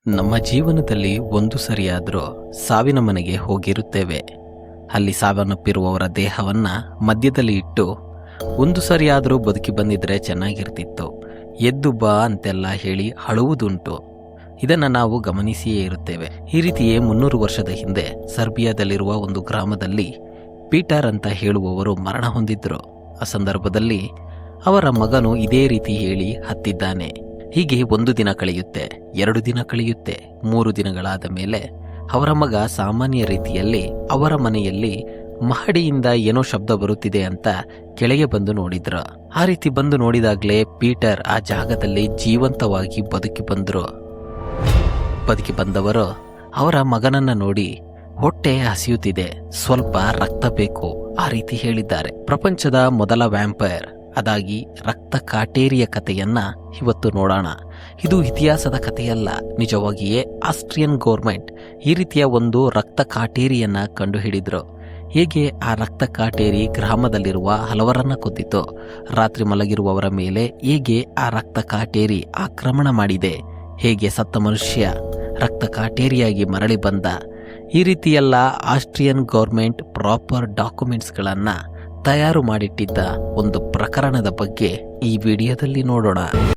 ನಮ್ಮ ಜೀವನದಲ್ಲಿ ಒಂದು ಸರಿಯಾದರೂ ಸಾವಿನ ಮನೆಗೆ ಹೋಗಿರುತ್ತೇವೆ. ಅಲ್ಲಿ ಸಾವನ್ನಪ್ಪಿರುವವರ ದೇಹವನ್ನು ಮಧ್ಯದಲ್ಲಿ ಇಟ್ಟು ಒಂದು ಸರಿಯಾದರೂ ಬದುಕಿ ಬಂದಿದ್ರೆ ಚೆನ್ನಾಗಿರ್ತಿತ್ತು, ಎದ್ದು ಬಾ ಅಂತೆಲ್ಲ ಹೇಳಿ ಅಳುವುದುಂಟು. ಇದನ್ನು ನಾವು ಗಮನಿಸಿಯೇ ಇರುತ್ತೇವೆ. ಈ ರೀತಿಯೇ 300 ವರ್ಷದ ಹಿಂದೆ ಸರ್ಬಿಯಾದಲ್ಲಿರುವ ಒಂದು ಗ್ರಾಮದಲ್ಲಿ ಪೀಟರ್ ಅಂತ ಹೇಳುವವರು ಮರಣ ಹೊಂದಿದ್ರು. ಆ ಸಂದರ್ಭದಲ್ಲಿ ಅವರ ಮಗನು ಇದೇ ರೀತಿ ಹೇಳಿ ಹತ್ತಿದ್ದಾನೆ. ಹೀಗೆ 1 ದಿನ ಕಳೆಯುತ್ತೆ, 2 ದಿನ ಕಳೆಯುತ್ತೆ, 3 ದಿನಗಳಾದ ಮೇಲೆ ಅವರ ಮಗ ಸಾಮಾನ್ಯ ರೀತಿಯಲ್ಲಿ ಅವರ ಮನೆಯಲ್ಲಿ ಮಹಡಿಯಿಂದ ಏನೋ ಶಬ್ದ ಬರುತ್ತಿದೆ ಅಂತ ಕೆಳಗೆ ಬಂದು ನೋಡಿದ್ರು. ಆ ರೀತಿ ಬಂದು ನೋಡಿದಾಗಲೇ ಪೀಟರ್ ಆ ಜಾಗದಲ್ಲಿ ಜೀವಂತವಾಗಿ ಬದುಕಿ ಬಂದವರು ಅವರ ಮಗನನ್ನ ನೋಡಿ ಹೊಟ್ಟೆ ಹಸಿಯುತ್ತಿದೆ, ಸ್ವಲ್ಪ ರಕ್ತ ಬೇಕು, ಆ ರೀತಿ ಹೇಳಿದ್ದಾರೆ. ಪ್ರಪಂಚದ ಮೊದಲ ವ್ಯಾಂಪೈರ್ ಅದಾಗಿ ರಕ್ತ ಕಾಟೇರಿಯ ಕಥೆಯನ್ನ ಇವತ್ತು ನೋಡೋಣ. ಇದು ಇತಿಹಾಸದ ಕಥೆಯಲ್ಲ, ನಿಜವಾಗಿಯೇ ಆಸ್ಟ್ರಿಯನ್ ಗೌರ್ಮೆಂಟ್ ಈ ರೀತಿಯ ಒಂದು ರಕ್ತ ಕಾಟೇರಿಯನ್ನ ಕಂಡುಹಿಡಿದ್ರು. ಹೇಗೆ ಆ ರಕ್ತ ಕಾಟೇರಿ ಗ್ರಾಮದಲ್ಲಿರುವ ಹಲವರನ್ನ ಕೊಂದಿತು, ರಾತ್ರಿ ಮಲಗಿರುವವರ ಮೇಲೆ ಹೇಗೆ ಆ ರಕ್ತ ಕಾಟೇರಿ ಆಕ್ರಮಣ ಮಾಡಿದೆ, ಹೇಗೆ ಸತ್ತ ಮನುಷ್ಯ ರಕ್ತ ಕಾಟೇರಿಯಾಗಿ ಮರಳಿ ಬಂದ, ಈ ರೀತಿಯೆಲ್ಲ ಆಸ್ಟ್ರಿಯನ್ ಗೌರ್ಮೆಂಟ್ ಪ್ರಾಪರ್ ಡಾಕ್ಯುಮೆಂಟ್ಸ್ಗಳನ್ನ ತಯಾರು ಮಾಡಿಟ್ಟಿದ್ದ ಒಂದು ಪ್ರಕರಣದ ಬಗ್ಗೆ ಈ ವಿಡಿಯೋದಲ್ಲಿ ನೋಡೋಣ.